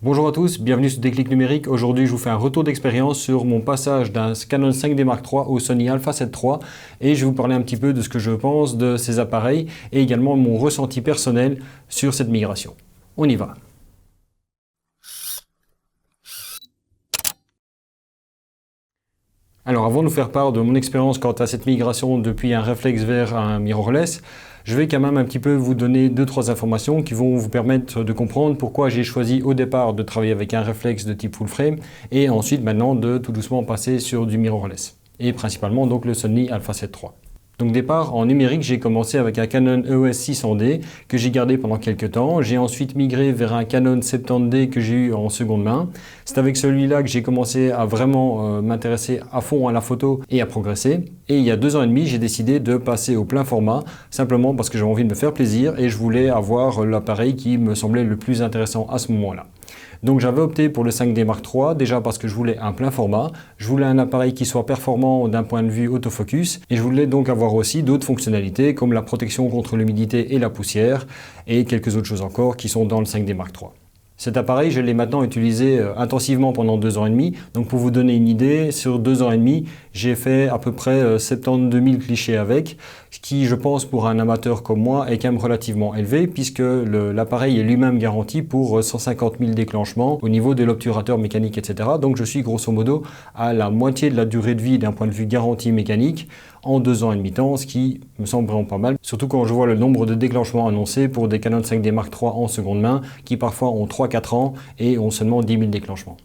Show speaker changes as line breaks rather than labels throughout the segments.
Bonjour à tous, bienvenue sur Déclic Numérique. Aujourd'hui, je vous fais un retour d'expérience sur mon passage d'un Canon 5D Mark III au Sony Alpha 7 III et je vais vous parler un petit peu de ce que je pense de ces appareils et également mon ressenti personnel sur cette migration. On y va. Alors avant de vous faire part de mon expérience quant à cette migration depuis un réflexe vers un mirrorless, je vais quand même un petit peu vous donner 2-3 informations qui vont vous permettre de comprendre pourquoi j'ai choisi au départ de travailler avec un réflexe de type full frame et ensuite maintenant de tout doucement passer sur du mirrorless et principalement donc le Sony Alpha 7 III. Donc départ en numérique, j'ai commencé avec un Canon EOS 600D que j'ai gardé pendant quelques temps. J'ai ensuite migré vers un Canon 70D que j'ai eu en seconde main. C'est avec celui-là que j'ai commencé à vraiment m'intéresser à fond à la photo et à progresser. Et il y a 2 ans et demi, j'ai décidé de passer au plein format, simplement parce que j'avais envie de me faire plaisir et je voulais avoir l'appareil qui me semblait le plus intéressant à ce moment-là. Donc j'avais opté pour le 5D Mark III, déjà parce que je voulais un plein format, je voulais un appareil qui soit performant d'un point de vue autofocus, et je voulais donc avoir aussi d'autres fonctionnalités comme la protection contre l'humidité et la poussière, et quelques autres choses encore qui sont dans le 5D Mark III. Cet appareil, je l'ai maintenant utilisé intensivement pendant 2 ans et demi. Donc pour vous donner une idée, sur 2 ans et demi, j'ai fait à peu près 72 000 clichés avec, ce qui, je pense, pour un amateur comme moi, est quand même relativement élevé, puisque l'appareil est lui-même garanti pour 150 000 déclenchements au niveau de l'obturateur mécanique, etc. Donc je suis grosso modo à la moitié de la durée de vie d'un point de vue garantie mécanique en 2 ans et demi temps, ce qui me semble vraiment pas mal. Surtout quand je vois le nombre de déclenchements annoncés pour des Canon 5D Mark III en seconde main, qui parfois ont 3-4 ans et ont seulement 10 000 déclenchements.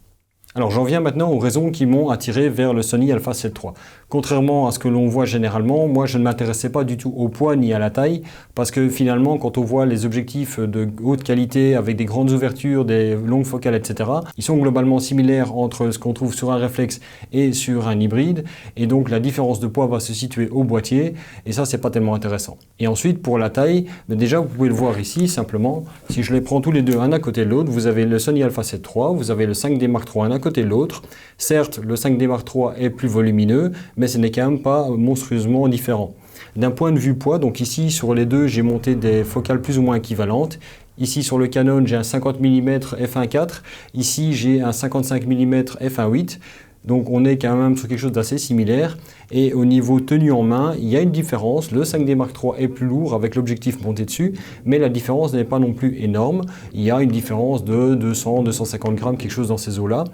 Alors j'en viens maintenant aux raisons qui m'ont attiré vers le Sony Alpha 7 III. Contrairement à ce que l'on voit généralement, moi je ne m'intéressais pas du tout au poids ni à la taille, parce que finalement quand on voit les objectifs de haute qualité avec des grandes ouvertures, des longues focales, etc., ils sont globalement similaires entre ce qu'on trouve sur un réflexe et sur un hybride, et donc la différence de poids va se situer au boîtier, et ça c'est pas tellement intéressant. Et ensuite pour la taille, déjà vous pouvez le voir ici simplement, si je les prends tous les deux un à côté de l'autre, vous avez le Sony Alpha 7 III, vous avez le 5D Mark III un à côté de l'autre. Certes, le 5D Mark III est plus volumineux, mais ce n'est quand même pas monstrueusement différent. D'un point de vue poids, donc ici sur les deux, j'ai monté des focales plus ou moins équivalentes. Ici sur le Canon, j'ai un 50 mm f1.4, ici j'ai un 55 mm f1.8. Donc on est quand même sur quelque chose d'assez similaire. Et au niveau tenue en main, il y a une différence. Le 5D Mark III est plus lourd avec l'objectif monté dessus, mais la différence n'est pas non plus énorme. Il y a une différence de 200-250 grammes, quelque chose dans ces eaux-là.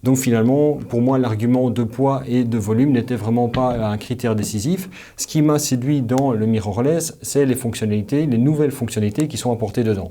Donc finalement, pour moi, l'argument de poids et de volume n'était vraiment pas un critère décisif. Ce qui m'a séduit dans le mirrorless, c'est les fonctionnalités, les nouvelles fonctionnalités qui sont apportées dedans.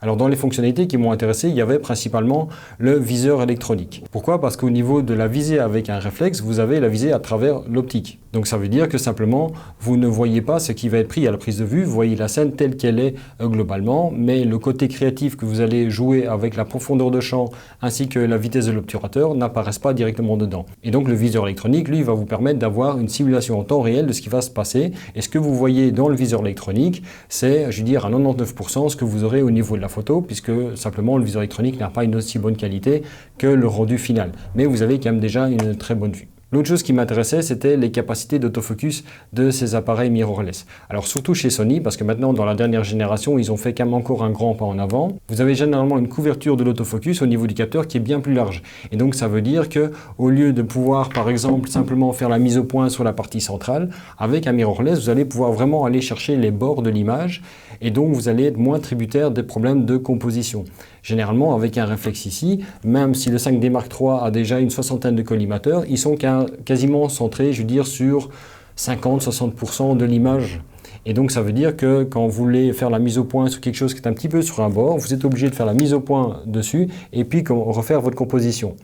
Alors dans les fonctionnalités qui m'ont intéressé, il y avait principalement le viseur électronique. Pourquoi? Parce qu'au niveau de la visée avec un réflexe, vous avez la visée à travers l'optique. Donc ça veut dire que simplement, vous ne voyez pas ce qui va être pris à la prise de vue, vous voyez la scène telle qu'elle est globalement, mais le côté créatif que vous allez jouer avec la profondeur de champ ainsi que la vitesse de l'obturateur n'apparaissent pas directement dedans. Et donc le viseur électronique, lui, va vous permettre d'avoir une simulation en temps réel de ce qui va se passer. Et ce que vous voyez dans le viseur électronique, c'est, je veux dire, à 99% ce que vous aurez au niveau de la photo, puisque simplement le viseur électronique n'a pas une aussi bonne qualité que le rendu final. Mais vous avez quand même déjà une très bonne vue. L'autre chose qui m'intéressait, c'était les capacités d'autofocus de ces appareils mirrorless. Alors surtout chez Sony, parce que maintenant dans la dernière génération, ils ont fait quand même encore un grand pas en avant. Vous avez généralement une couverture de l'autofocus au niveau du capteur qui est bien plus large. Et donc ça veut dire que au lieu de pouvoir par exemple simplement faire la mise au point sur la partie centrale, avec un mirrorless, vous allez pouvoir vraiment aller chercher les bords de l'image et donc vous allez être moins tributaire des problèmes de composition. Généralement avec un réflexe ici, même si le 5D Mark III a déjà une soixantaine de collimateurs, ils sont quasiment centrés, je veux dire, sur 50-60% de l'image. Et donc ça veut dire que quand vous voulez faire la mise au point sur quelque chose qui est un petit peu sur un bord, vous êtes obligé de faire la mise au point dessus et puis refaire votre composition.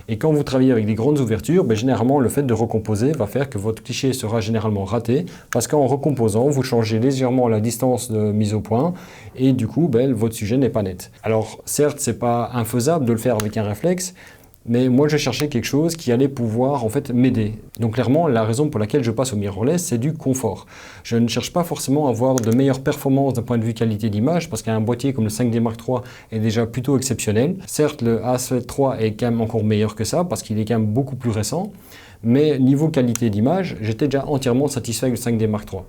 Et quand vous travaillez avec des grandes ouvertures, généralement le fait de recomposer va faire que votre cliché sera généralement raté parce qu'en recomposant, vous changez légèrement la distance de mise au point et du coup, votre sujet n'est pas net. Alors certes, c'est pas infaisable de le faire avec un réflexe, mais moi je cherchais quelque chose qui allait pouvoir en fait m'aider. Donc clairement, la raison pour laquelle je passe au mirrorless, c'est du confort. Je ne cherche pas forcément à avoir de meilleures performances d'un point de vue qualité d'image, parce qu'un boîtier comme le 5D Mark III est déjà plutôt exceptionnel. Certes, le A7 III est quand même encore meilleur que ça, parce qu'il est quand même beaucoup plus récent. Mais niveau qualité d'image, j'étais déjà entièrement satisfait avec le 5D Mark III.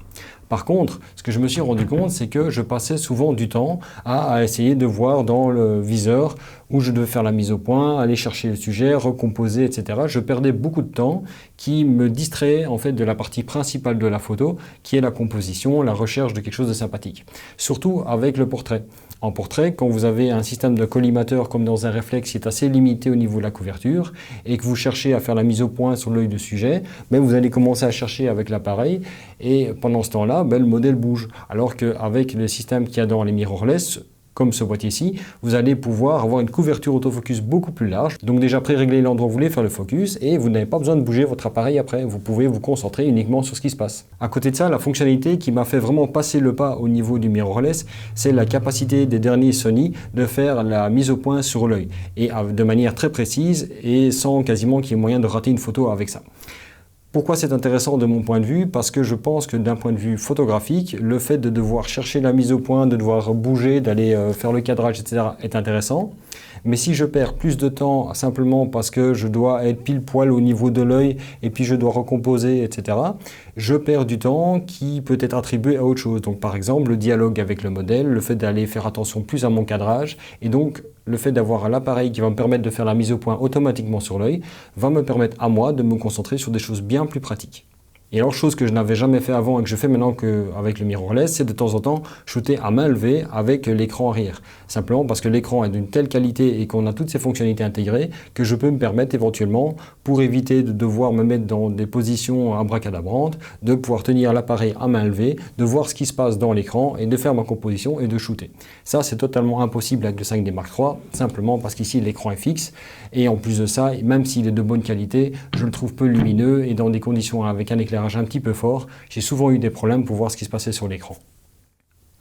Par contre, ce que je me suis rendu compte, c'est que je passais souvent du temps à essayer de voir dans le viseur où je devais faire la mise au point, aller chercher le sujet, recomposer, etc. Je perdais beaucoup de temps qui me distrayait en fait de la partie principale de la photo, qui est la composition, la recherche de quelque chose de sympathique. Surtout avec le portrait. En portrait, quand vous avez un système de collimateur comme dans un réflexe qui est assez limité au niveau de la couverture et que vous cherchez à faire la mise au point sur l'œil de sujet, ben vous allez commencer à chercher avec l'appareil et pendant ce temps-là, ben le modèle bouge. Alors qu'avec le système qu'il y a dans les mirrorless, comme ce boîtier-ci, vous allez pouvoir avoir une couverture autofocus beaucoup plus large. Donc déjà pré-régler l'endroit où vous voulez faire le focus et vous n'avez pas besoin de bouger votre appareil après. Vous pouvez vous concentrer uniquement sur ce qui se passe. À côté de ça, la fonctionnalité qui m'a fait vraiment passer le pas au niveau du mirrorless, c'est la capacité des derniers Sony de faire la mise au point sur l'œil et de manière très précise et sans quasiment qu'il y ait moyen de rater une photo avec ça. Pourquoi c'est intéressant de mon point de vue? Parce que je pense que d'un point de vue photographique, le fait de devoir chercher la mise au point, de devoir bouger, d'aller faire le cadrage, etc. est intéressant. Mais si je perds plus de temps simplement parce que je dois être pile poil au niveau de l'œil et puis je dois recomposer, etc., je perds du temps qui peut être attribué à autre chose. Donc par exemple, le dialogue avec le modèle, le fait d'aller faire attention plus à mon cadrage et donc le fait d'avoir l'appareil qui va me permettre de faire la mise au point automatiquement sur l'œil va me permettre à moi de me concentrer sur des choses bien plus pratiques. Et alors, chose que je n'avais jamais fait avant et que je fais maintenant avec le mirrorless, c'est de temps en temps shooter à main levée avec l'écran arrière. Simplement parce que l'écran est d'une telle qualité et qu'on a toutes ces fonctionnalités intégrées que je peux me permettre éventuellement, pour éviter de devoir me mettre dans des positions abracadabrantes, de pouvoir tenir l'appareil à main levée, de voir ce qui se passe dans l'écran et de faire ma composition et de shooter. Ça, c'est totalement impossible avec le 5D Mark III, simplement parce qu'ici l'écran est fixe. Et en plus de ça, même s'il est de bonne qualité, je le trouve peu lumineux et dans des conditions avec un éclairage un petit peu fort, j'ai souvent eu des problèmes pour voir ce qui se passait sur l'écran.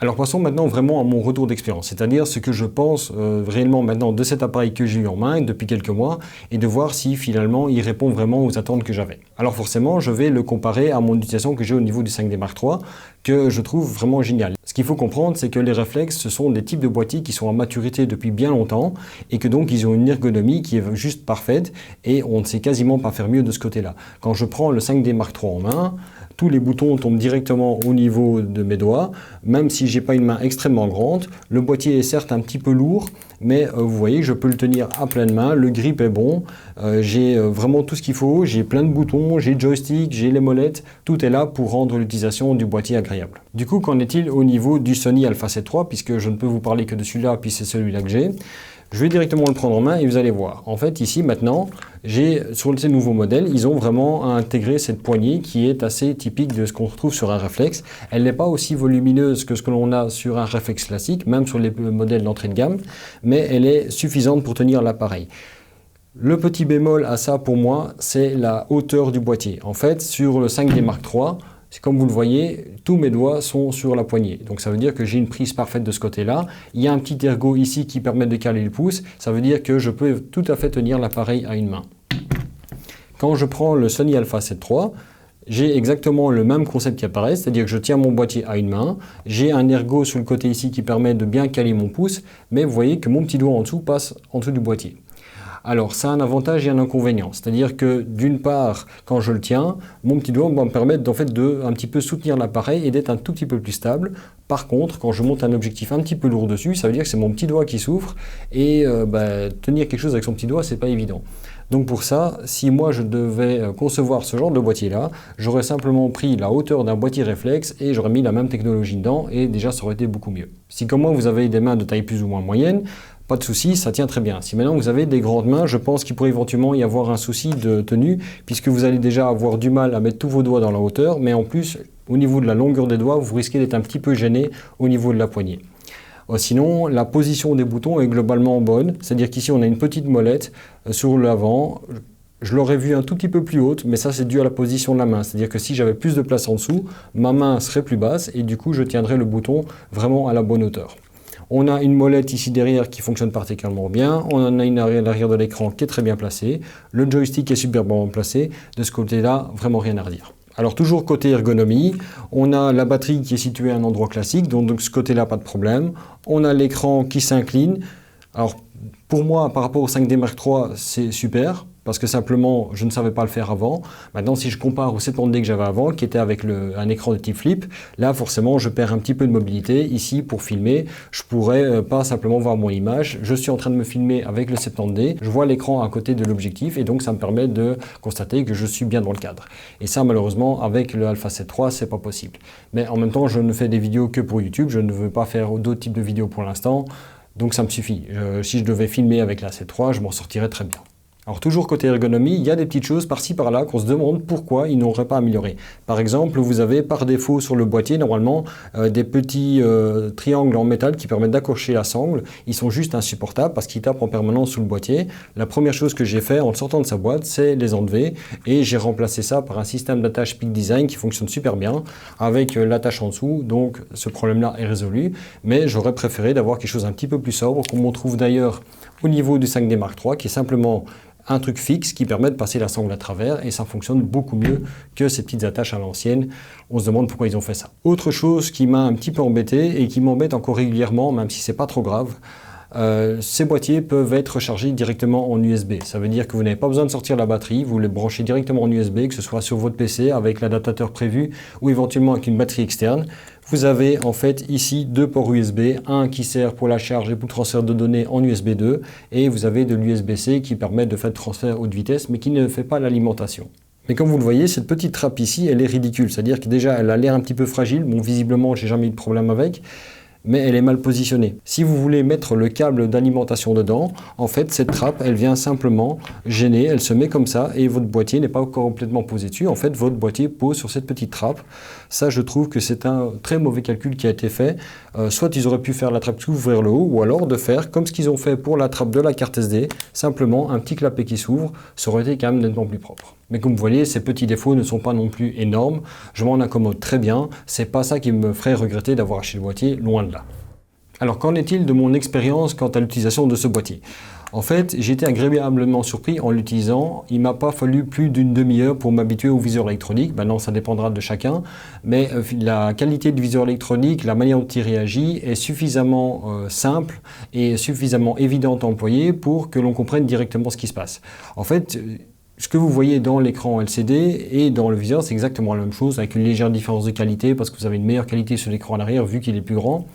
Alors passons maintenant vraiment à mon retour d'expérience, c'est-à-dire ce que je pense réellement maintenant de cet appareil que j'ai eu en main depuis quelques mois et de voir si finalement il répond vraiment aux attentes que j'avais. Alors forcément, je vais le comparer à mon utilisation que j'ai au niveau du 5D Mark III que je trouve vraiment génial. Ce qu'il faut comprendre, c'est que les réflexes, ce sont des types de boîtiers qui sont en maturité depuis bien longtemps et que donc ils ont une ergonomie qui est juste parfaite et on ne sait quasiment pas faire mieux de ce côté-là. Quand je prends le 5D Mark III en main, tous les boutons tombent directement au niveau de mes doigts, même si j'ai pas une main extrêmement grande. Le boîtier est certes un petit peu lourd, mais vous voyez, je peux le tenir à pleine main, le grip est bon, j'ai vraiment tout ce qu'il faut, j'ai plein de boutons, j'ai le joystick, j'ai les molettes, tout est là pour rendre l'utilisation du boîtier agréable. Du coup, qu'en est-il au niveau du Sony Alpha 7 III, puisque je ne peux vous parler que de celui-là, puis c'est celui-là que j'ai. Je vais directement le prendre en main et vous allez voir. En fait, ici, maintenant, sur ces nouveaux modèles, ils ont vraiment intégré cette poignée qui est assez typique de ce qu'on retrouve sur un réflexe. Elle n'est pas aussi volumineuse que ce que l'on a sur un réflexe classique, même sur les modèles d'entrée de gamme, mais elle est suffisante pour tenir l'appareil. Le petit bémol à ça, pour moi, c'est la hauteur du boîtier. En fait, sur le 5D Mark III, comme vous le voyez, tous mes doigts sont sur la poignée. Donc ça veut dire que j'ai une prise parfaite de ce côté-là. Il y a un petit ergot ici qui permet de caler le pouce. Ça veut dire que je peux tout à fait tenir l'appareil à une main. Quand je prends le Sony Alpha 7 III, j'ai exactement le même concept qui apparaît, c'est-à-dire que je tiens mon boîtier à une main, j'ai un ergot sur le côté ici qui permet de bien caler mon pouce, mais vous voyez que mon petit doigt en dessous passe en dessous du boîtier. Alors, ça a un avantage et un inconvénient. C'est-à-dire que, d'une part, quand je le tiens, mon petit doigt va me permettre en fait, de un petit peu soutenir l'appareil et d'être un tout petit peu plus stable. Par contre, quand je monte un objectif un petit peu lourd dessus, ça veut dire que c'est mon petit doigt qui souffre et tenir quelque chose avec son petit doigt, c'est pas évident. Donc pour ça, si moi je devais concevoir ce genre de boîtier-là, j'aurais simplement pris la hauteur d'un boîtier réflexe et j'aurais mis la même technologie dedans et déjà ça aurait été beaucoup mieux. Si comme moi vous avez des mains de taille plus ou moins moyenne, pas de souci, ça tient très bien. Si maintenant vous avez des grandes mains, je pense qu'il pourrait éventuellement y avoir un souci de tenue, puisque vous allez déjà avoir du mal à mettre tous vos doigts dans la hauteur, mais en plus, au niveau de la longueur des doigts, vous risquez d'être un petit peu gêné au niveau de la poignée. Sinon, la position des boutons est globalement bonne, c'est-à-dire qu'ici on a une petite molette sur l'avant. Je l'aurais vu un tout petit peu plus haute, mais ça c'est dû à la position de la main. C'est-à-dire que si j'avais plus de place en dessous, ma main serait plus basse et du coup je tiendrais le bouton vraiment à la bonne hauteur. On a une molette ici derrière qui fonctionne particulièrement bien. On en a une à l'arrière de l'écran qui est très bien placée. Le joystick est superbement placé. De ce côté-là, vraiment rien à redire. Alors toujours côté ergonomie, on a la batterie qui est située à un endroit classique, donc de ce côté-là, pas de problème. On a l'écran qui s'incline. Alors pour moi, par rapport au 5D Mark III, c'est super, parce que simplement, je ne savais pas le faire avant. Maintenant, si je compare au 70D que j'avais avant, qui était avec un écran de type flip, là, forcément, je perds un petit peu de mobilité. Ici, pour filmer, je pourrais pas simplement voir mon image. Je suis en train de me filmer avec le 70D. Je vois l'écran à côté de l'objectif et donc, ça me permet de constater que je suis bien dans le cadre. Et ça, malheureusement, avec le Alpha 7 III, c'est pas possible. Mais en même temps, je ne fais des vidéos que pour YouTube. Je ne veux pas faire d'autres types de vidéos pour l'instant. Donc, ça me suffit. Si je devais filmer avec la 7 III, je m'en sortirais très bien. Alors toujours côté ergonomie, il y a des petites choses par-ci par-là qu'on se demande pourquoi ils n'auraient pas amélioré. Par exemple, vous avez par défaut sur le boîtier normalement des petits triangles en métal qui permettent d'accrocher la sangle. Ils sont juste insupportables parce qu'ils tapent en permanence sous le boîtier. La première chose que j'ai fait en sortant de sa boîte, c'est les enlever et j'ai remplacé ça par un système d'attache Peak Design qui fonctionne super bien avec l'attache en dessous. Donc ce problème-là est résolu, mais j'aurais préféré d'avoir quelque chose un petit peu plus sobre, comme on trouve d'ailleurs au niveau du 5D Mark III, qui est simplement un truc fixe qui permet de passer la sangle à travers et ça fonctionne beaucoup mieux que ces petites attaches à l'ancienne. On se demande pourquoi ils ont fait ça. Autre chose qui m'a un petit peu embêté et qui m'embête encore régulièrement, même si c'est pas trop grave, ces boîtiers peuvent être rechargés directement en USB. Ça veut dire que vous n'avez pas besoin de sortir la batterie, vous les branchez directement en USB, que ce soit sur votre PC avec l'adaptateur prévu ou éventuellement avec une batterie externe. Vous avez en fait ici deux ports USB, un qui sert pour la charge et pour le transfert de données en USB 2 et vous avez de l'USB-C qui permet de faire le transfert haute vitesse mais qui ne fait pas l'alimentation. Mais comme vous le voyez, cette petite trappe ici, elle est ridicule, c'est-à-dire que déjà elle a l'air un petit peu fragile, bon visiblement j'ai jamais eu de problème avec, mais elle est mal positionnée. Si vous voulez mettre le câble d'alimentation dedans, en fait cette trappe elle vient simplement gêner, elle se met comme ça et votre boîtier n'est pas complètement posé dessus. En fait votre boîtier pose sur cette petite trappe. Ça je trouve que c'est un très mauvais calcul qui a été fait. Soit ils auraient pu faire la trappe qui ouvre vers le haut ou alors de faire comme ce qu'ils ont fait pour la trappe de la carte SD, simplement un petit clapet qui s'ouvre, ça aurait été quand même nettement plus propre. Mais comme vous voyez, ces petits défauts ne sont pas non plus énormes. Je m'en accommode très bien. C'est pas ça qui me ferait regretter d'avoir acheté le boîtier, loin de là. Alors qu'en est-il de mon expérience quant à l'utilisation de ce boîtier? En fait, j'ai été agréablement surpris en l'utilisant. Il m'a pas fallu plus d'une demi-heure pour m'habituer au viseur électronique. Maintenant, ça dépendra de chacun. Mais la qualité du viseur électronique, la manière dont il réagit est suffisamment simple et suffisamment évidente à employer pour que l'on comprenne directement ce qui se passe. En fait, ce que vous voyez dans l'écran LCD et dans le viseur, c'est exactement la même chose, avec une légère différence de qualité, parce que vous avez une meilleure qualité sur l'écran à l'arrière, vu qu'il est plus grand.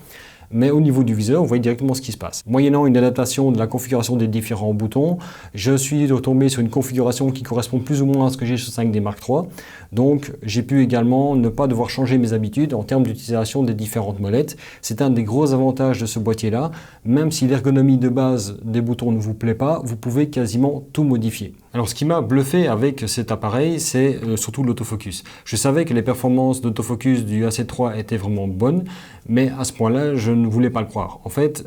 Mais au niveau du viseur, vous voyez directement ce qui se passe. Moyennant une adaptation de la configuration des différents boutons, je suis retombé sur une configuration qui correspond plus ou moins à ce que j'ai sur 5D Mark III. Donc, j'ai pu également ne pas devoir changer mes habitudes en termes d'utilisation des différentes molettes. C'est un des gros avantages de ce boîtier-là. Même si l'ergonomie de base des boutons ne vous plaît pas, vous pouvez quasiment tout modifier. Alors, ce qui m'a bluffé avec cet appareil, c'est surtout l'autofocus. Je savais que les performances d'autofocus du A7 III étaient vraiment bonnes, mais à ce point-là, je ne voulais pas le croire. En fait,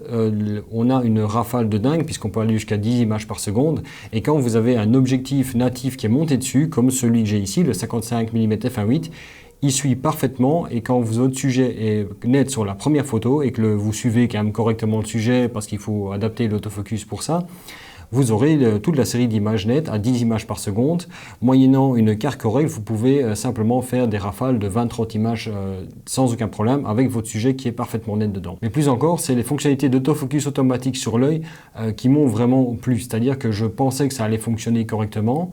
on a une rafale de dingue, puisqu'on peut aller jusqu'à 10 images par seconde, et quand vous avez un objectif natif qui est monté dessus, comme celui que j'ai ici, le 55 mm f1.8, il suit parfaitement, et quand votre sujet est net sur la première photo, et que vous suivez quand même correctement le sujet, parce qu'il faut adapter l'autofocus pour ça, vous aurez toute la série d'images nettes à 10 images par seconde. Moyennant une carte correcte, vous pouvez simplement faire des rafales de 20-30 images sans aucun problème avec votre sujet qui est parfaitement net dedans. Mais plus encore, c'est les fonctionnalités d'autofocus automatique sur l'œil qui m'ont vraiment plu. C'est-à-dire que je pensais que ça allait fonctionner correctement,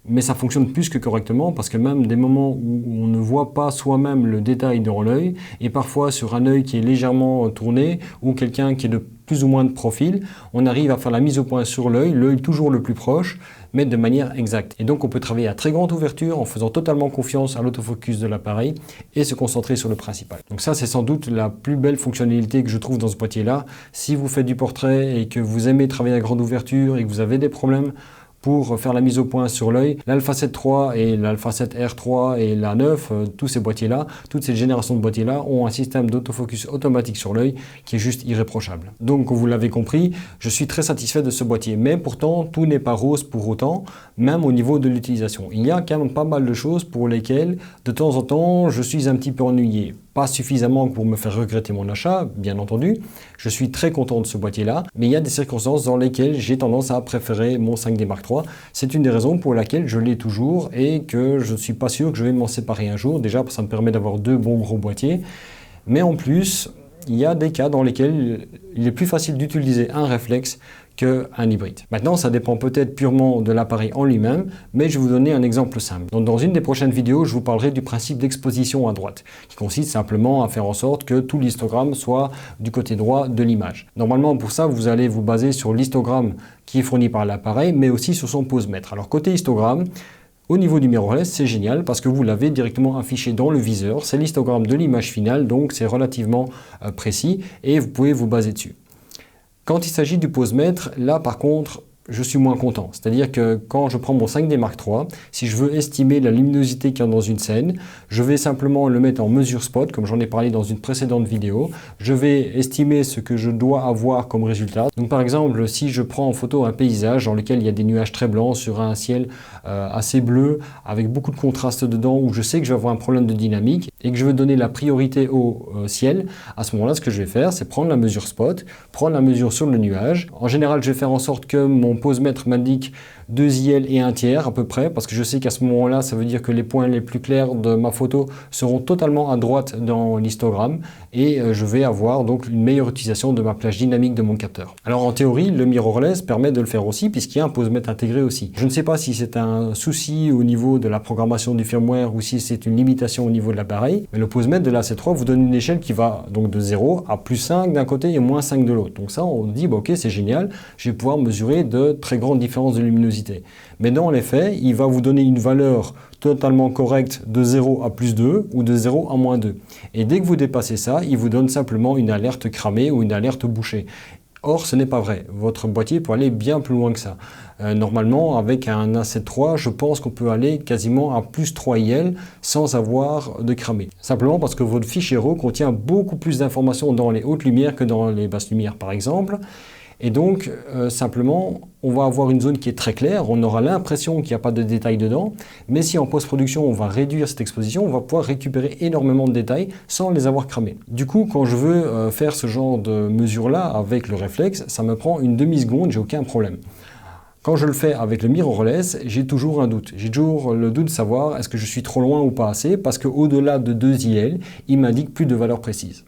mais ça fonctionne plus que correctement parce que même des moments où on ne voit pas soi-même le détail dans l'œil et parfois sur un œil qui est légèrement tourné ou quelqu'un qui est de plus ou moins de profil, on arrive à faire la mise au point sur l'œil toujours le plus proche, mais de manière exacte. Et donc on peut travailler à très grande ouverture en faisant totalement confiance à l'autofocus de l'appareil et se concentrer sur le principal. Donc ça, c'est sans doute la plus belle fonctionnalité que je trouve dans ce boîtier-là. Si vous faites du portrait et que vous aimez travailler à grande ouverture et que vous avez des problèmes pour faire la mise au point sur l'œil, l'Alpha 7 III et l'Alpha 7 R3 et la 9, tous ces boîtiers-là, toutes ces générations de boîtiers-là ont un système d'autofocus automatique sur l'œil qui est juste irréprochable. Donc, comme vous l'avez compris, je suis très satisfait de ce boîtier, mais pourtant, tout n'est pas rose pour autant, même au niveau de l'utilisation. Il y a quand même pas mal de choses pour lesquelles, de temps en temps, je suis un petit peu ennuyé. pas suffisamment pour me faire regretter mon achat, bien entendu. Je suis très content de ce boîtier-là, mais il y a des circonstances dans lesquelles j'ai tendance à préférer mon 5D Mark III. C'est une des raisons pour laquelle je l'ai toujours et que je ne suis pas sûr que je vais m'en séparer un jour. Déjà, ça me permet d'avoir deux bons gros boîtiers, mais en plus, il y a des cas dans lesquels il est plus facile d'utiliser un réflexe qu'un hybride. Maintenant, ça dépend peut-être purement de l'appareil en lui-même, mais je vais vous donner un exemple simple. Donc, dans une des prochaines vidéos, je vous parlerai du principe d'exposition à droite, qui consiste simplement à faire en sorte que tout l'histogramme soit du côté droit de l'image. Normalement, pour ça, vous allez vous baser sur l'histogramme qui est fourni par l'appareil, mais aussi sur son posemètre. Alors, côté histogramme, au niveau du mirrorless, c'est génial parce que vous l'avez directement affiché dans le viseur. C'est l'histogramme de l'image finale, donc c'est relativement précis et vous pouvez vous baser dessus. Quand il s'agit du posemètre, là par contre, je suis moins content. C'est-à-dire que quand je prends mon 5D Mark III, si je veux estimer la luminosité qu'il y a dans une scène, je vais simplement le mettre en mesure spot, comme j'en ai parlé dans une précédente vidéo. Je vais estimer ce que je dois avoir comme résultat. Donc par exemple, si je prends en photo un paysage dans lequel il y a des nuages très blancs sur un ciel assez bleu, avec beaucoup de contraste dedans, où je sais que je vais avoir un problème de dynamique et que je veux donner la priorité au ciel, à ce moment-là, ce que je vais faire, c'est prendre la mesure spot, prendre la mesure sur le nuage. En général, je vais faire en sorte que mon posemètre m'indique 2 IL et 1 tiers à peu près, parce que je sais qu'à ce moment-là, ça veut dire que les points les plus clairs de ma photo seront totalement à droite dans l'histogramme et je vais avoir donc une meilleure utilisation de ma plage dynamique de mon capteur. Alors en théorie, le mirrorless permet de le faire aussi puisqu'il y a un posemètre intégré aussi. Je ne sais pas si c'est un souci au niveau de la programmation du firmware ou si c'est une limitation au niveau de l'appareil, mais le posemètre de la C3 vous donne une échelle qui va donc de 0 à plus 5 d'un côté et moins 5 de l'autre. Donc ça, on dit, bah, ok, c'est génial, je vais pouvoir mesurer de très grandes différences de luminosité. Mais dans les faits, il va vous donner une valeur totalement correcte de 0 à plus 2 ou de 0 à moins 2. Et dès que vous dépassez ça, il vous donne simplement une alerte cramée ou une alerte bouchée. Or, ce n'est pas vrai. Votre boîtier peut aller bien plus loin que ça. Normalement, avec un A7 III, je pense qu'on peut aller quasiment à plus 3 IL sans avoir de cramé. Simplement parce que votre fichier RAW contient beaucoup plus d'informations dans les hautes lumières que dans les basses lumières, par exemple. Et donc, simplement, on va avoir une zone qui est très claire, on aura l'impression qu'il n'y a pas de détails dedans, mais si en post-production on va réduire cette exposition, on va pouvoir récupérer énormément de détails sans les avoir cramés. Du coup, quand je veux faire ce genre de mesure-là avec le réflexe, ça me prend une demi-seconde, j'ai aucun problème. Quand je le fais avec le mirrorless, j'ai toujours un doute. J'ai toujours le doute de savoir est-ce que je suis trop loin ou pas assez, parce qu'au-delà de 2 IL, il m'indique plus de valeur précise.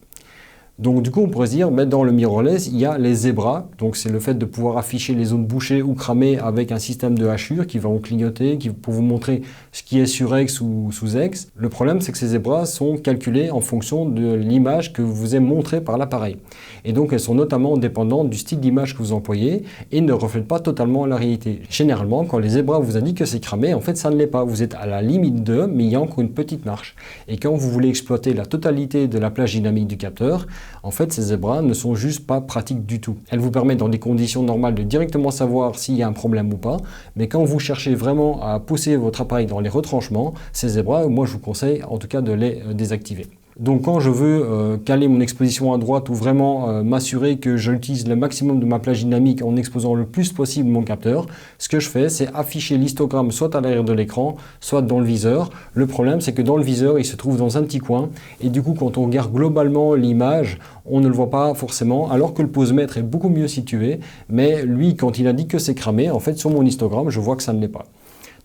Donc du coup, on pourrait se dire, mais dans le mirrorless, il y a les zébras. Donc c'est le fait de pouvoir afficher les zones bouchées ou cramées avec un système de hachure qui va vous clignoter, pour vous montrer ce qui est sur X ou sous X. Le problème, c'est que ces zébras sont calculés en fonction de l'image que vous est montrée par l'appareil. Et donc elles sont notamment dépendantes du style d'image que vous employez et ne reflètent pas totalement la réalité. Généralement, quand les zébras vous indiquent que c'est cramé, en fait ça ne l'est pas. Vous êtes à la limite de, mais il y a encore une petite marge. Et quand vous voulez exploiter la totalité de la plage dynamique du capteur, en fait, ces zébras ne sont juste pas pratiques du tout. Elles vous permettent dans des conditions normales de directement savoir s'il y a un problème ou pas, mais quand vous cherchez vraiment à pousser votre appareil dans les retranchements, ces zébras, moi je vous conseille en tout cas de les désactiver. Donc quand je veux caler mon exposition à droite ou vraiment m'assurer que j'utilise le maximum de ma plage dynamique en exposant le plus possible mon capteur, ce que je fais, c'est afficher l'histogramme soit à l'arrière de l'écran, soit dans le viseur. Le problème, c'est que dans le viseur, il se trouve dans un petit coin et du coup, quand on regarde globalement l'image, on ne le voit pas forcément, alors que le posemètre est beaucoup mieux situé, mais lui, quand il indique que c'est cramé, en fait, sur mon histogramme, je vois que ça ne l'est pas.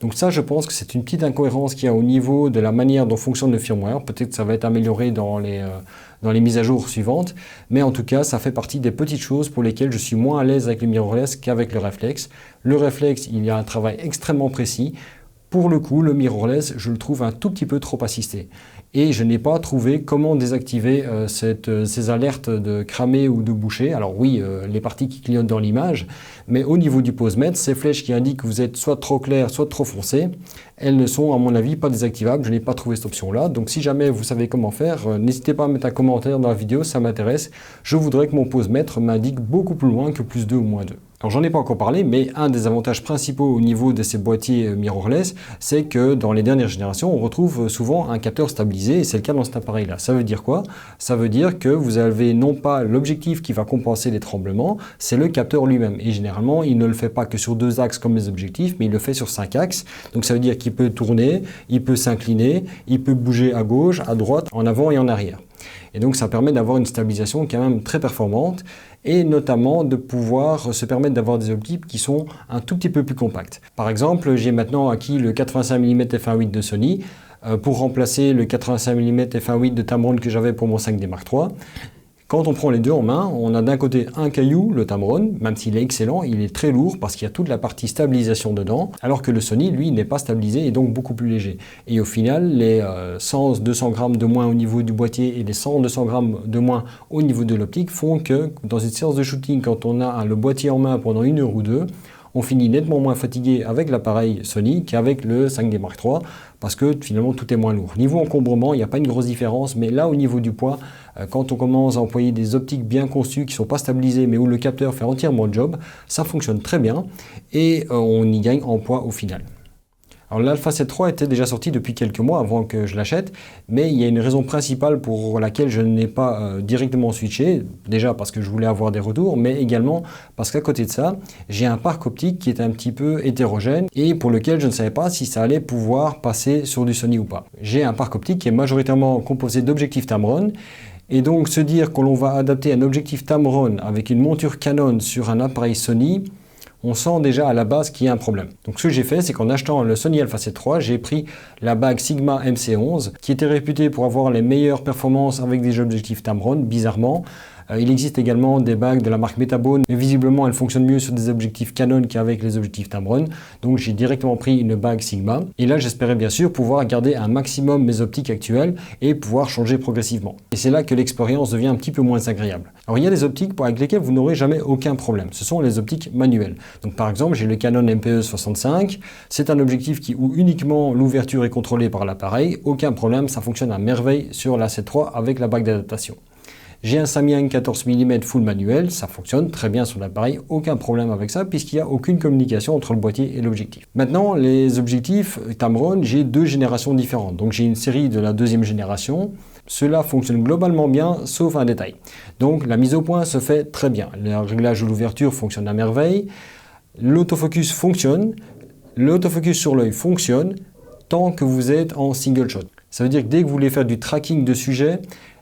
Donc ça, je pense que c'est une petite incohérence qu'il y a au niveau de la manière dont fonctionne le firmware. Peut-être que ça va être amélioré dans les mises à jour suivantes, mais en tout cas, ça fait partie des petites choses pour lesquelles je suis moins à l'aise avec le mirrorless qu'avec le réflexe. Le réflexe, il y a un travail extrêmement précis. Pour le coup, le mirrorless, je le trouve un tout petit peu trop assisté. Et je n'ai pas trouvé comment désactiver ces alertes de cramé ou de bouché. Alors oui, les parties qui clignotent dans l'image, mais au niveau du posemètre, ces flèches qui indiquent que vous êtes soit trop clair, soit trop foncé, elles ne sont à mon avis pas désactivables. Je n'ai pas trouvé cette option-là. Donc si jamais vous savez comment faire, n'hésitez pas à mettre un commentaire dans la vidéo, ça m'intéresse. Je voudrais que mon posemètre m'indique beaucoup plus loin que plus 2 ou moins 2. Alors j'en ai pas encore parlé, mais un des avantages principaux au niveau de ces boîtiers mirrorless, c'est que dans les dernières générations, on retrouve souvent un capteur stabilisé, et c'est le cas dans cet appareil-là. Ça veut dire quoi? Ça veut dire que vous avez non pas l'objectif qui va compenser les tremblements, c'est le capteur lui-même. Et généralement, il ne le fait pas que sur 2 axes comme les objectifs, mais il le fait sur 5 axes. Donc ça veut dire qu'il peut tourner, il peut s'incliner, il peut bouger à gauche, à droite, en avant et en arrière. Et donc ça permet d'avoir une stabilisation quand même très performante et notamment de pouvoir se permettre d'avoir des optiques qui sont un tout petit peu plus compactes. Par exemple, j'ai maintenant acquis le 85 mm f1.8 de Sony pour remplacer le 85 mm f1.8 de Tamron que j'avais pour mon 5D Mark III. Quand on prend les deux en main, on a d'un côté un caillou, le Tamron, même s'il est excellent, il est très lourd parce qu'il y a toute la partie stabilisation dedans, alors que le Sony, lui, n'est pas stabilisé et donc beaucoup plus léger. Et au final, les 100-200 grammes de moins au niveau du boîtier et les 100-200 grammes de moins au niveau de l'optique font que dans une séance de shooting, quand on a le boîtier en main pendant 1 heure ou 2, on finit nettement moins fatigué avec l'appareil Sony qu'avec le 5D Mark III parce que finalement tout est moins lourd. Niveau encombrement, il n'y a pas une grosse différence, mais là au niveau du poids, quand on commence à employer des optiques bien conçues qui ne sont pas stabilisées mais où le capteur fait entièrement le job, ça fonctionne très bien et on y gagne en poids au final. Alors l'Alpha 7 III était déjà sorti depuis quelques mois avant que je l'achète, mais il y a une raison principale pour laquelle je n'ai pas directement switché, déjà parce que je voulais avoir des retours, mais également parce qu'à côté de ça, j'ai un parc optique qui est un petit peu hétérogène et pour lequel je ne savais pas si ça allait pouvoir passer sur du Sony ou pas. J'ai un parc optique qui est majoritairement composé d'objectifs Tamron, et donc se dire que l'on va adapter un objectif Tamron avec une monture Canon sur un appareil Sony, on sent déjà à la base qu'il y a un problème. Donc ce que j'ai fait, c'est qu'en achetant le Sony Alpha 7 III, j'ai pris la bague Sigma MC11, qui était réputée pour avoir les meilleures performances avec des objectifs Tamron, bizarrement. Il existe également des bagues de la marque Metabone, mais visiblement elles fonctionnent mieux sur des objectifs Canon qu'avec les objectifs Tamron. Donc j'ai directement pris une bague Sigma. Et là j'espérais bien sûr pouvoir garder un maximum mes optiques actuelles et pouvoir changer progressivement. Et c'est là que l'expérience devient un petit peu moins agréable. Alors il y a des optiques avec lesquelles vous n'aurez jamais aucun problème. Ce sont les optiques manuelles. Donc par exemple j'ai le Canon MPE 65. C'est un objectif où uniquement l'ouverture est contrôlée par l'appareil. Aucun problème, ça fonctionne à merveille sur la 7 III avec la bague d'adaptation. J'ai un Samyang 14 mm full manuel, ça fonctionne très bien sur l'appareil, aucun problème avec ça puisqu'il n'y a aucune communication entre le boîtier et l'objectif. Maintenant, les objectifs Tamron, j'ai 2 générations différentes. Donc j'ai une série de la 2e génération. Cela fonctionne globalement bien, sauf un détail. Donc la mise au point se fait très bien. Le réglage de l'ouverture fonctionne à merveille. L'autofocus fonctionne. L'autofocus sur l'œil fonctionne tant que vous êtes en single shot. Ça veut dire que dès que vous voulez faire du tracking de sujet,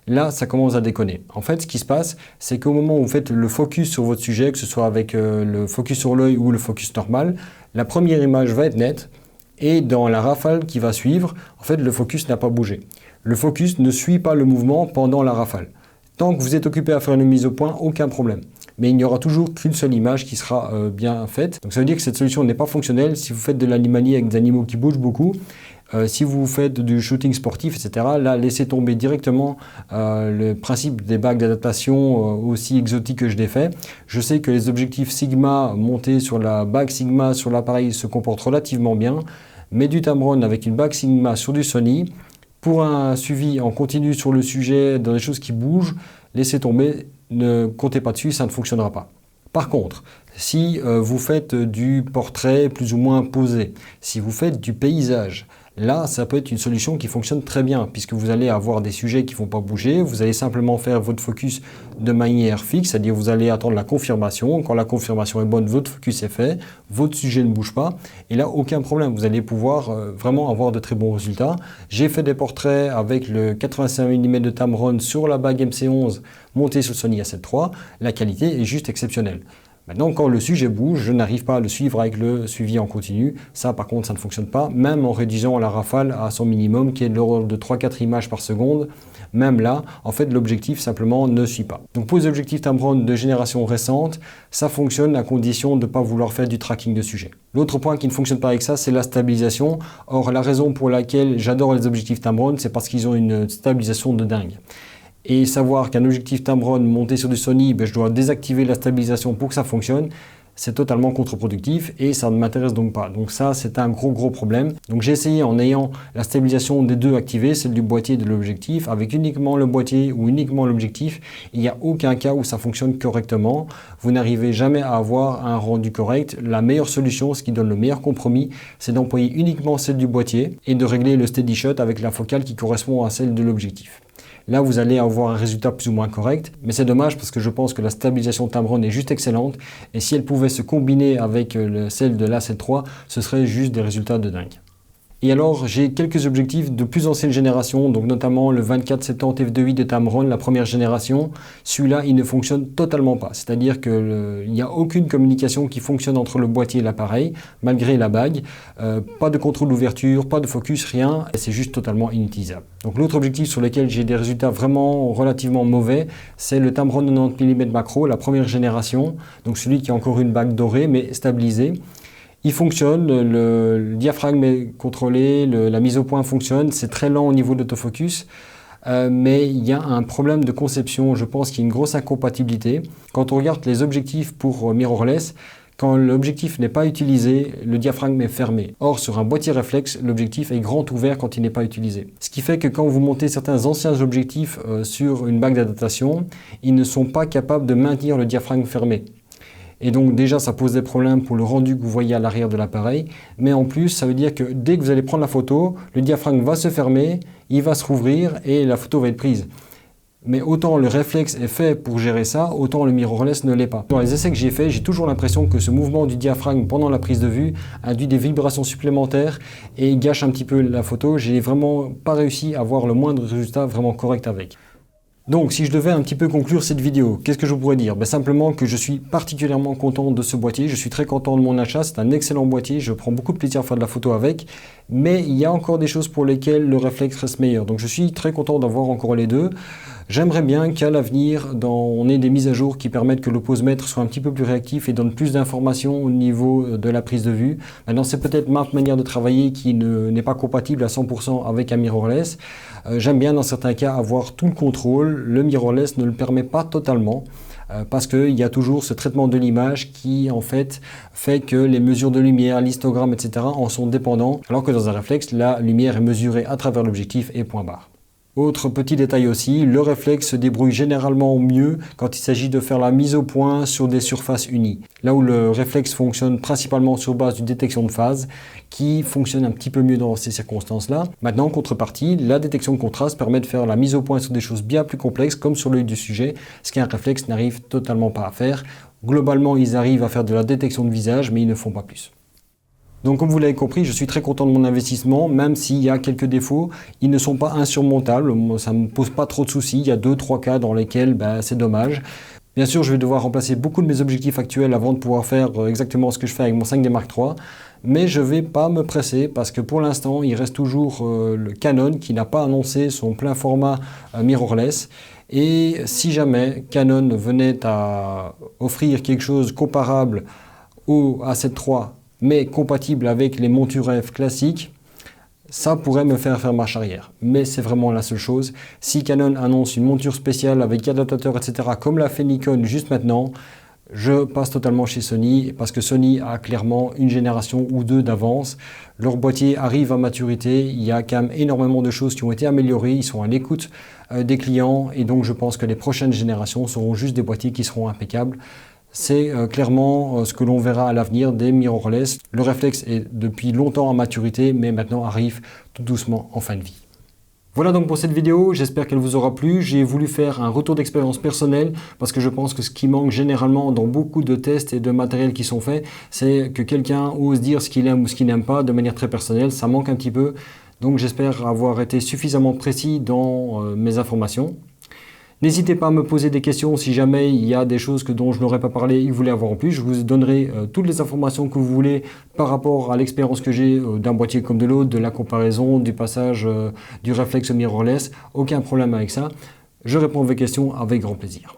là, ça commence à déconner. En fait, ce qui se passe, c'est qu'au moment où vous faites le focus sur votre sujet, que ce soit avec le focus sur l'œil ou le focus normal, la première image va être nette et dans la rafale qui va suivre, en fait, le focus n'a pas bougé. Le focus ne suit pas le mouvement pendant la rafale. Tant que vous êtes occupé à faire une mise au point, aucun problème. Mais il n'y aura toujours qu'une seule image qui sera bien faite. Donc ça veut dire que cette solution n'est pas fonctionnelle si vous faites de l'animalier avec des animaux qui bougent beaucoup. Si vous faites du shooting sportif, etc., là, laissez tomber directement le principe des bagues d'adaptation aussi exotiques que je l'ai fait. Je sais que les objectifs Sigma montés sur la bague Sigma sur l'appareil se comportent relativement bien, mais du Tamron avec une bague Sigma sur du Sony, pour un suivi en continu sur le sujet, dans des choses qui bougent, laissez tomber, ne comptez pas dessus, ça ne fonctionnera pas. Par contre, si vous faites du portrait plus ou moins posé, si vous faites du paysage, là, ça peut être une solution qui fonctionne très bien puisque vous allez avoir des sujets qui ne vont pas bouger. Vous allez simplement faire votre focus de manière fixe, c'est-à-dire vous allez attendre la confirmation. Quand la confirmation est bonne, votre focus est fait, votre sujet ne bouge pas. Et là, aucun problème. Vous allez pouvoir vraiment avoir de très bons résultats. J'ai fait des portraits avec le 85 mm de Tamron sur la bague MC11 montée sur le Sony A7 III. La qualité est juste exceptionnelle. Maintenant, quand le sujet bouge, je n'arrive pas à le suivre avec le suivi en continu. Ça, par contre, ça ne fonctionne pas, même en réduisant la rafale à son minimum, qui est de l'ordre de 3-4 images par seconde. Même là, en fait, l'objectif simplement ne suit pas. Donc, pour les objectifs Tamron de génération récente, ça fonctionne à condition de ne pas vouloir faire du tracking de sujet. L'autre point qui ne fonctionne pas avec ça, c'est la stabilisation. Or, la raison pour laquelle j'adore les objectifs Tamron, c'est parce qu'ils ont une stabilisation de dingue. Et savoir qu'un objectif Tamron monté sur du Sony, je dois désactiver la stabilisation pour que ça fonctionne, c'est totalement contre-productif et ça ne m'intéresse donc pas. Donc ça, c'est un gros problème. Donc j'ai essayé en ayant la stabilisation des deux activée, celle du boîtier et de l'objectif, avec uniquement le boîtier ou uniquement l'objectif. Il n'y a aucun cas où ça fonctionne correctement. Vous n'arrivez jamais à avoir un rendu correct. La meilleure solution, ce qui donne le meilleur compromis, c'est d'employer uniquement celle du boîtier et de régler le steady shot avec la focale qui correspond à celle de l'objectif. Là, vous allez avoir un résultat plus ou moins correct, mais c'est dommage parce que je pense que la stabilisation Tamron est juste excellente et si elle pouvait se combiner avec celle de l'A7 III, ce serait juste des résultats de dingue. Et alors, j'ai quelques objectifs de plus ancienne génération, donc notamment le 24-70 f2.8 de Tamron, la première génération. Celui-là, il ne fonctionne totalement pas. C'est-à-dire qu'il n'y a aucune communication qui fonctionne entre le boîtier et l'appareil, malgré la bague. Pas de contrôle d'ouverture, pas de focus, rien. C'est juste totalement inutilisable. Donc l'autre objectif sur lequel j'ai des résultats vraiment relativement mauvais, c'est le Tamron 90 mm macro, la première génération. Donc celui qui a encore une bague dorée, mais stabilisée. Il fonctionne, le diaphragme est contrôlé, la mise au point fonctionne, c'est très lent au niveau de l'autofocus, mais il y a un problème de conception, je pense qu'il y a une grosse incompatibilité. Quand on regarde les objectifs pour mirrorless, quand l'objectif n'est pas utilisé, le diaphragme est fermé. Or, sur un boîtier réflexe, l'objectif est grand ouvert quand il n'est pas utilisé. Ce qui fait que quand vous montez certains anciens objectifs sur une bague d'adaptation, ils ne sont pas capables de maintenir le diaphragme fermé. Et donc déjà, ça pose des problèmes pour le rendu que vous voyez à l'arrière de l'appareil. Mais en plus, ça veut dire que dès que vous allez prendre la photo, le diaphragme va se fermer, il va se rouvrir et la photo va être prise. Mais autant le réflexe est fait pour gérer ça, autant le mirrorless ne l'est pas. Dans les essais que j'ai faits, j'ai toujours l'impression que ce mouvement du diaphragme pendant la prise de vue induit des vibrations supplémentaires et gâche un petit peu la photo. J'ai vraiment pas réussi à avoir le moindre résultat vraiment correct avec. Donc, si je devais un petit peu conclure cette vidéo, qu'est-ce que je pourrais dire? Simplement que je suis particulièrement content de ce boîtier, je suis très content de mon achat, c'est un excellent boîtier, je prends beaucoup de plaisir à faire de la photo avec, mais il y a encore des choses pour lesquelles le réflexe reste meilleur. Donc je suis très content d'avoir encore les deux. J'aimerais bien qu'à l'avenir, on ait des mises à jour qui permettent que le posemètre soit un petit peu plus réactif et donne plus d'informations au niveau de la prise de vue. Maintenant, c'est peut-être ma manière de travailler qui n'est pas compatible à 100% avec un mirrorless. J'aime bien dans certains cas avoir tout le contrôle. Le mirrorless ne le permet pas totalement parce qu'il y a toujours ce traitement de l'image qui en fait que les mesures de lumière, l'histogramme, etc. en sont dépendants, alors que dans un réflexe, la lumière est mesurée à travers l'objectif et point barre. Autre petit détail aussi, le réflexe se débrouille généralement mieux quand il s'agit de faire la mise au point sur des surfaces unies. Là où le réflexe fonctionne principalement sur base d'une détection de phase, qui fonctionne un petit peu mieux dans ces circonstances-là. Maintenant, en contrepartie, la détection de contraste permet de faire la mise au point sur des choses bien plus complexes, comme sur l'œil du sujet, ce qu'un réflexe n'arrive totalement pas à faire. Globalement, ils arrivent à faire de la détection de visage, mais ils ne font pas plus. Donc comme vous l'avez compris, je suis très content de mon investissement, même s'il y a quelques défauts, ils ne sont pas insurmontables, ça ne me pose pas trop de soucis, il y a 2-3 cas dans lesquels c'est dommage. Bien sûr, je vais devoir remplacer beaucoup de mes objectifs actuels avant de pouvoir faire exactement ce que je fais avec mon 5D Mark III, mais je ne vais pas me presser parce que pour l'instant, il reste toujours le Canon qui n'a pas annoncé son plein format mirrorless. Et si jamais Canon venait à offrir quelque chose comparable au A7 III, mais compatible avec les montures RF classiques, ça pourrait me faire marche arrière. Mais c'est vraiment la seule chose. Si Canon annonce une monture spéciale avec adaptateur, etc., comme l'a fait Nikon juste maintenant, je passe totalement chez Sony, parce que Sony a clairement une génération ou deux d'avance. Leur boîtier arrive à maturité, il y a quand même énormément de choses qui ont été améliorées, ils sont à l'écoute des clients, et donc je pense que les prochaines générations seront juste des boîtiers qui seront impeccables. C'est clairement ce que l'on verra à l'avenir des mirrorless. Le réflexe est depuis longtemps à maturité, mais maintenant arrive tout doucement en fin de vie. Voilà donc pour cette vidéo, j'espère qu'elle vous aura plu. J'ai voulu faire un retour d'expérience personnelle parce que je pense que ce qui manque généralement dans beaucoup de tests et de matériel qui sont faits, c'est que quelqu'un ose dire ce qu'il aime ou ce qu'il n'aime pas de manière très personnelle. Ça manque un petit peu, donc j'espère avoir été suffisamment précis dans mes informations. N'hésitez pas à me poser des questions si jamais il y a des choses dont je n'aurais pas parlé et que vous voulez avoir en plus. Je vous donnerai toutes les informations que vous voulez par rapport à l'expérience que j'ai d'un boîtier comme de l'autre, de la comparaison, du passage du réflexe au mirrorless. Aucun problème avec ça. Je réponds à vos questions avec grand plaisir.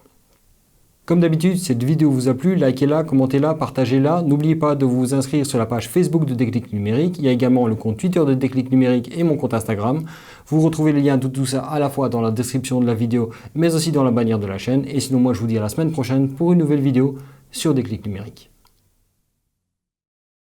Comme d'habitude, si cette vidéo vous a plu, likez-la, commentez-la, partagez-la. N'oubliez pas de vous inscrire sur la page Facebook de Déclic Numérique. Il y a également le compte Twitter de Déclic Numérique et mon compte Instagram. Vous retrouvez les liens de tout ça à la fois dans la description de la vidéo, mais aussi dans la bannière de la chaîne. Et sinon, moi, je vous dis à la semaine prochaine pour une nouvelle vidéo sur Déclic Numérique.